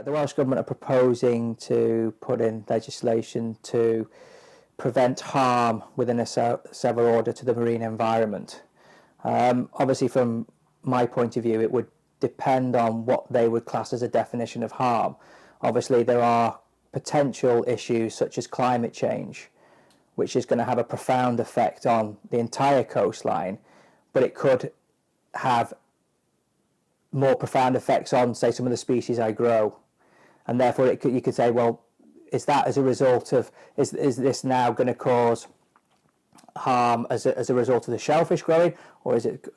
The Welsh Government are proposing to put in legislation to prevent harm within a several order to the marine environment. Obviously, from my point of view, it would depend on what they would class as a definition of harm. Obviously, there are potential issues such as climate change, which is going to have a profound effect on the entire coastline, but it could have more profound effects on, say, some of the species I grow. And therefore, you could say, well, is that as a result of, is this now going to cause harm as a result of the shellfish growing, or is it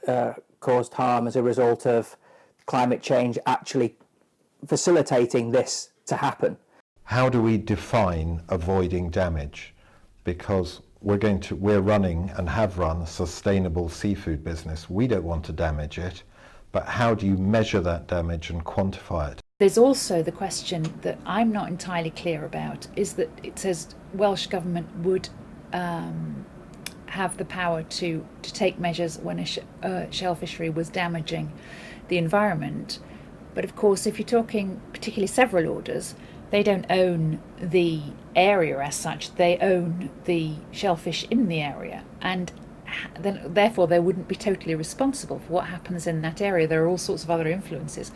caused harm as a result of climate change actually facilitating this to happen? How do we define avoiding damage? Because we're running and have run a sustainable seafood business. We don't want to damage it, but how do you measure that damage and quantify it? There's also the question that I'm not entirely clear about, is that it says Welsh Government would have the power to take measures when a shell fishery was damaging the environment. But of course, if you're talking particularly several orders, they don't own the area as such, they own the shellfish in the area, and then therefore they wouldn't be totally responsible for what happens in that area. There are all sorts of other influences.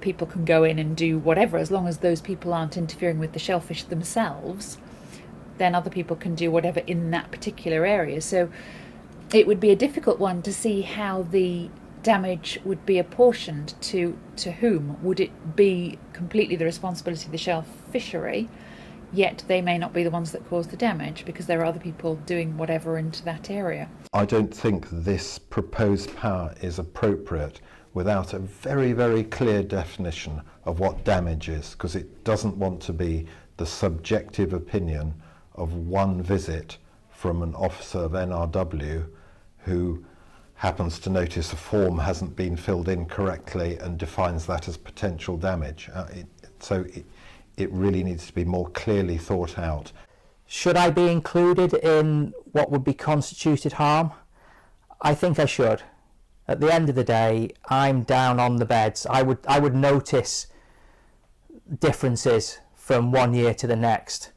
People can go in and do whatever, as long as those people aren't interfering with the shellfish themselves, then other people can do whatever in that particular area. So it would be a difficult one to see how the damage would be apportioned to whom. Would it be completely the responsibility of the shell fishery, yet they may not be the ones that cause the damage because there are other people doing whatever into that area? I don't think this proposed power is appropriate without a very, very clear definition of what damage is, because it doesn't want to be the subjective opinion of one visit from an officer of NRW who happens to notice a form hasn't been filled in correctly and defines that as potential damage. It really needs to be more clearly thought out. Should I be included in what would be constituted harm? I think I should. At the end of the day, I'm down on the beds. I would notice differences from one year to the next.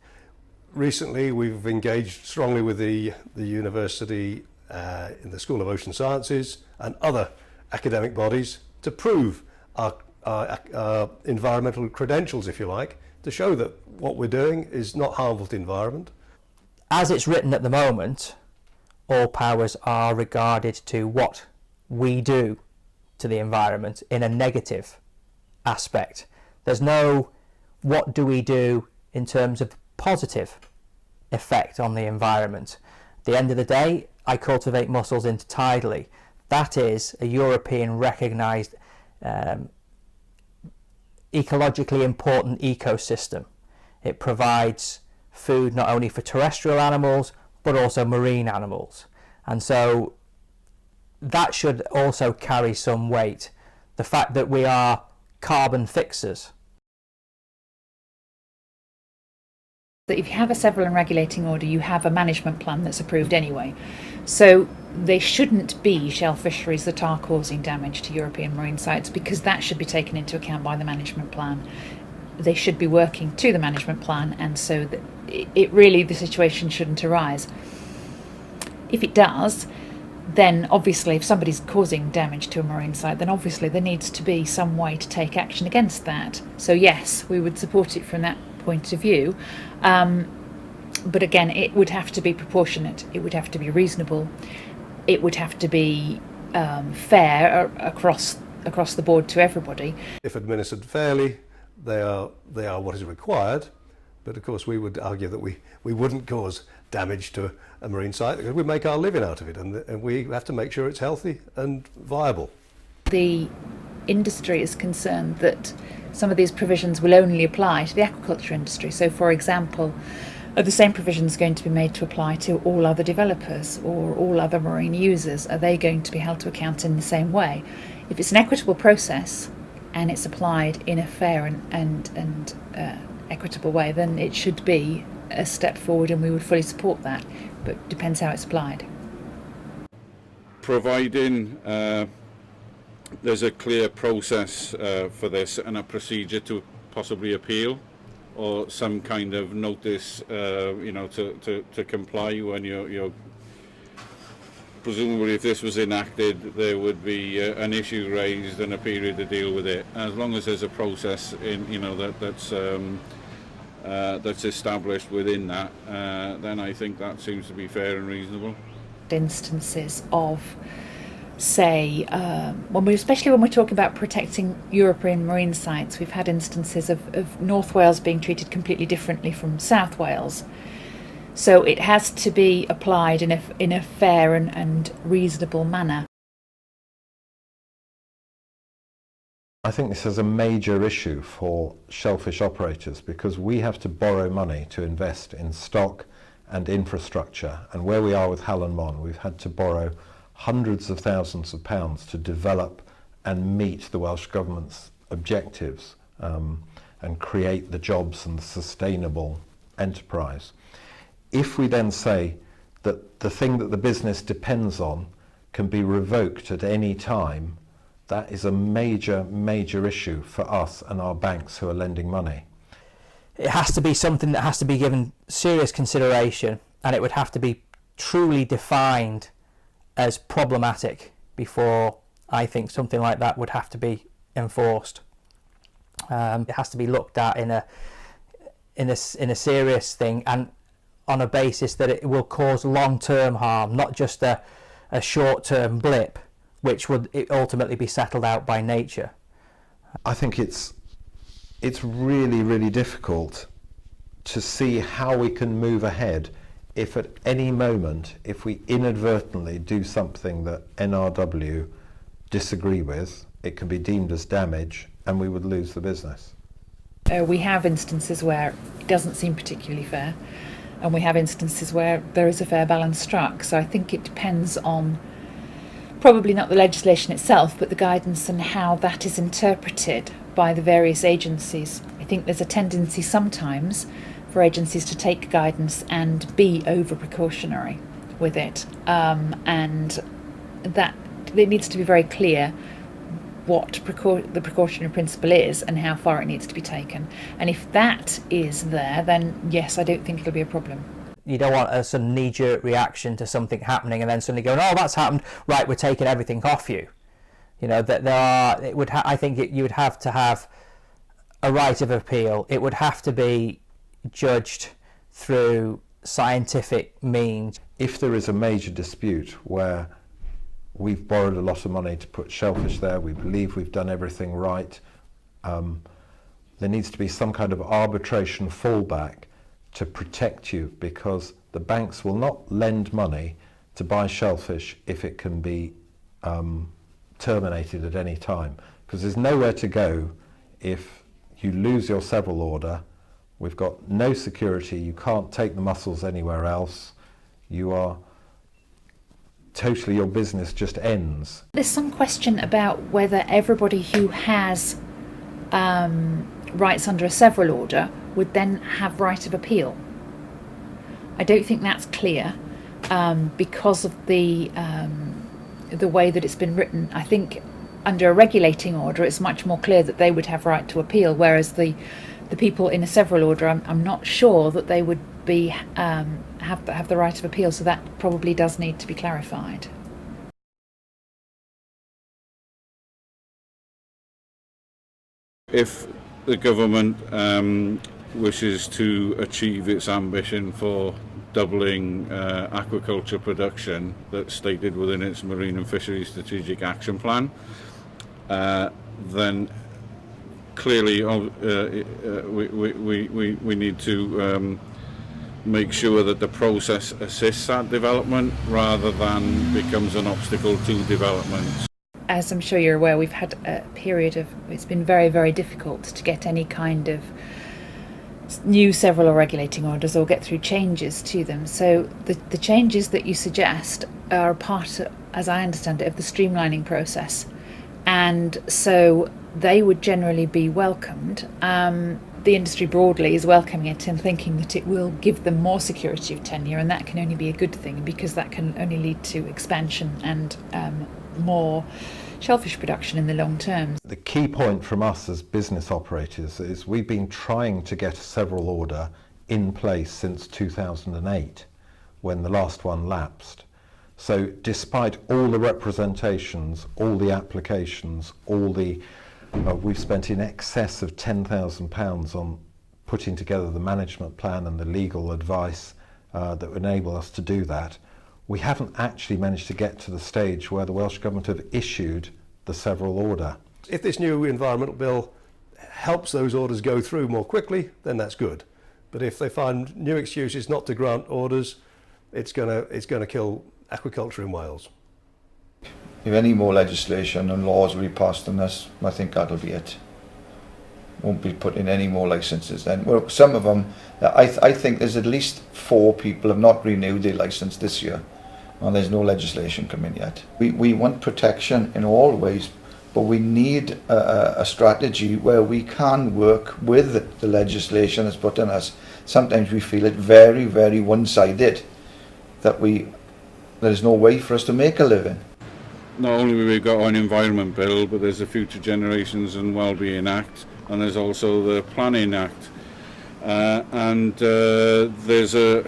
Recently, we've engaged strongly with the university in the School of Ocean Sciences and other academic bodies to prove our environmental credentials, if you like, to show that what we're doing is not harmful to the environment. As it's written at the moment, all powers are regarded to what we do to the environment in a negative aspect. There's no what do we do in terms of positive effect on the environment. At the end of the day, I cultivate mussels intertidally. That is a European recognised ecologically important ecosystem. It provides food not only for terrestrial animals but also marine animals, and so that should also carry some weight. The fact that we are carbon fixers. If you have a several and regulating order, you have a management plan that's approved anyway. So they shouldn't be shell fisheries that are causing damage to European marine sites, because that should be taken into account by the management plan. They should be working to the management plan, and so that the situation shouldn't arise. If it does, then obviously if somebody's causing damage to a marine site, then obviously there needs to be some way to take action against that. So yes, we would support it from that point of view. But again, it would have to be proportionate, it would have to be reasonable, it would have to be fair across the board to everybody. If administered fairly, they are what is required, but of course we would argue that we wouldn't cause damage to a marine site because we make our living out of it, and we have to make sure it's healthy and viable. The industry is concerned that some of these provisions will only apply to the aquaculture industry. So, for example, are the same provisions going to be made to apply to all other developers or all other marine users? Are they going to be held to account in the same way? If it's an equitable process and it's applied in a fair and equitable way, then it should be a step forward, and we would fully support that, but it depends how it's applied. Providing there's a clear process for this and a procedure to possibly appeal, or some kind of notice, to comply when you're presumably, if this was enacted, there would be an issue raised and a period to deal with it. As long as there's a process that's established within that, then I think that seems to be fair and reasonable. Instances of, say, especially when we're talking about protecting European marine sites, we've had instances of North Wales being treated completely differently from South Wales. So it has to be applied in a fair and reasonable manner. I think this is a major issue for shellfish operators, because we have to borrow money to invest in stock and infrastructure, and where we are with Allgymorth, we've had to borrow hundreds of thousands of pounds to develop and meet the Welsh Government's objectives and create the jobs and the sustainable enterprise. If we then say that the thing that the business depends on can be revoked at any time, that is a major, major issue for us and our banks who are lending money. It has to be something that has to be given serious consideration, and it would have to be truly defined as problematic before I think something like that would have to be enforced. It has to be looked at in a serious thing, and on a basis that it will cause long-term harm, not just a short-term blip, which would ultimately be settled out by nature. I think it's really, really difficult to see how we can move ahead if at any moment, if we inadvertently do something that NRW disagree with, it can be deemed as damage and we would lose the business. We have instances where it doesn't seem particularly fair, and we have instances where there is a fair balance struck. So I think it depends on probably not the legislation itself, but the guidance and how that is interpreted by the various agencies. I think there's a tendency sometimes for agencies to take guidance and be over precautionary with it, and that it needs to be very clear what the precautionary principle is and how far it needs to be taken. And if that is there, then yes, I don't think it'll be a problem. You don't want a sort of knee-jerk reaction to something happening and then suddenly going, oh, that's happened, right, we're taking everything off you. You know, that I think you would have to have a right of appeal. It would have to be judged through scientific means. If there is a major dispute where we've borrowed a lot of money to put shellfish there, we believe we've done everything right, there needs to be some kind of arbitration fallback to protect you, because the banks will not lend money to buy shellfish if it can be terminated at any time, because there's nowhere to go if you lose your several order. We've got no security, you can't take the mussels anywhere else, you are totally, your business just ends. There's some question about whether everybody who has rights under a several order would then have right of appeal. I don't think that's clear because of the way that it's been written. I think under a regulating order it's much more clear that they would have right to appeal, whereas the people in a several order, I'm not sure that they would be have the right of appeal, so that probably does need to be clarified. If the government wishes to achieve its ambition for doubling aquaculture production that's stated within its Marine and Fisheries Strategic Action Plan, then clearly we need to make sure that the process assists that development rather than becomes an obstacle to development. As I'm sure you're aware, we've had a period of, it's been very, very difficult to get any kind of new several or regulating orders or get through changes to them. So the changes that you suggest are part, as I understand it, of the streamlining process. And so they would generally be welcomed. the industry broadly is welcoming it and thinking that it will give them more security of tenure, and that can only be a good thing because that can only lead to expansion and more shellfish production in the long term. The key point from us as business operators is we've been trying to get a several order in place since 2008 when the last one lapsed. So despite all the representations, all the applications, we've spent in excess of £10,000 on putting together the management plan and the legal advice that would enable us to do that. We haven't actually managed to get to the stage where the Welsh Government have issued the several order. If this new environmental bill helps those orders go through more quickly, then that's good. But if they find new excuses not to grant orders, it's going to kill aquaculture in Wales. If any more legislation and laws will be passed on this, I think that'll be it. Won't be put in any more licences then. Well, some of them, I think there's at least 4 people have not renewed their licence this year, and there's no legislation coming yet. We want protection in all ways, but we need a strategy where we can work with the legislation that's put on us. Sometimes we feel it very, very one-sided, that there's no way for us to make a living. Not only have we got an environment bill, but there's the Future Generations and Wellbeing Act, and there's also the Planning Act. There's a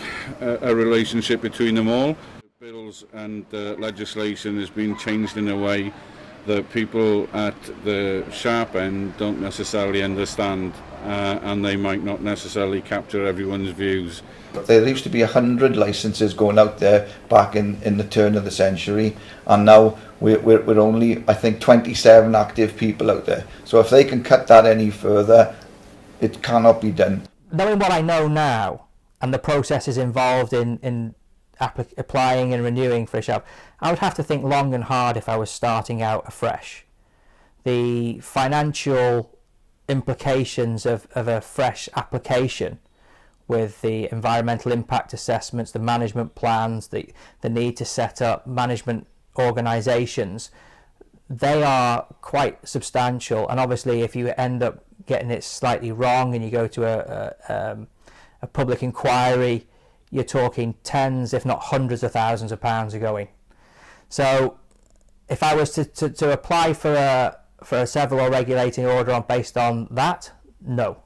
relationship between them all. Bills and legislation has been changed in a way that people at the sharp end don't necessarily understand, and they might not necessarily capture everyone's views. There used to be 100 licences going out there back in the turn of the century, and now we're only, I think, 27 active people out there. So if they can cut that any further, it cannot be done. Knowing what I know now and the processes involved in applying and renewing for a shelf, I would have to think long and hard if I was starting out afresh. The financial implications of a fresh application, with the environmental impact assessments, the management plans, the need to set up management organisations, they are quite substantial. And obviously if you end up getting it slightly wrong and you go to a public inquiry, you're talking tens, if not hundreds of thousands of pounds are going. So if I was to apply for a several or regulating order based on that, no.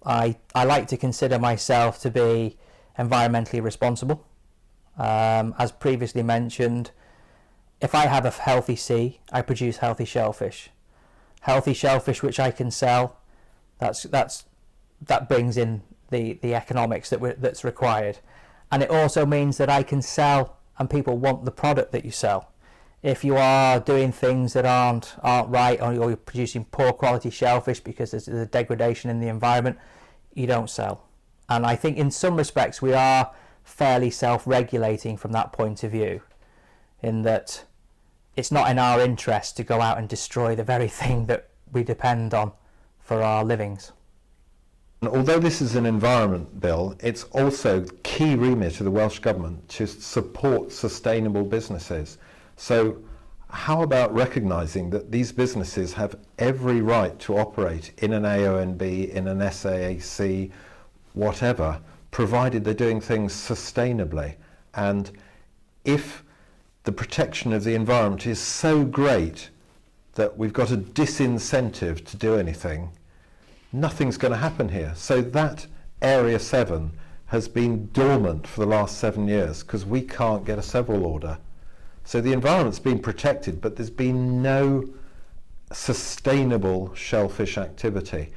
I like to consider myself to be environmentally responsible. As previously mentioned, if I have a healthy sea, I produce healthy shellfish. Healthy shellfish which I can sell, that brings in the economics that's required. And it also means that I can sell and people want the product that you sell. If you are doing things that aren't right, or you're producing poor quality shellfish because there's a degradation in the environment, you don't sell. And I think in some respects we are fairly self-regulating from that point of view, in that it's not in our interest to go out and destroy the very thing that we depend on for our livings. Although this is an environment bill, it's also key remit of the Welsh Government to support sustainable businesses. So how about recognising that these businesses have every right to operate in an AONB, in an SAAC, whatever, provided they're doing things sustainably. And if the protection of the environment is so great that we've got a disincentive to do anything, nothing's going to happen here. So that Area 7 has been dormant for the last 7 years because we can't get a several order. So the environment's been protected, but there's been no sustainable shellfish activity.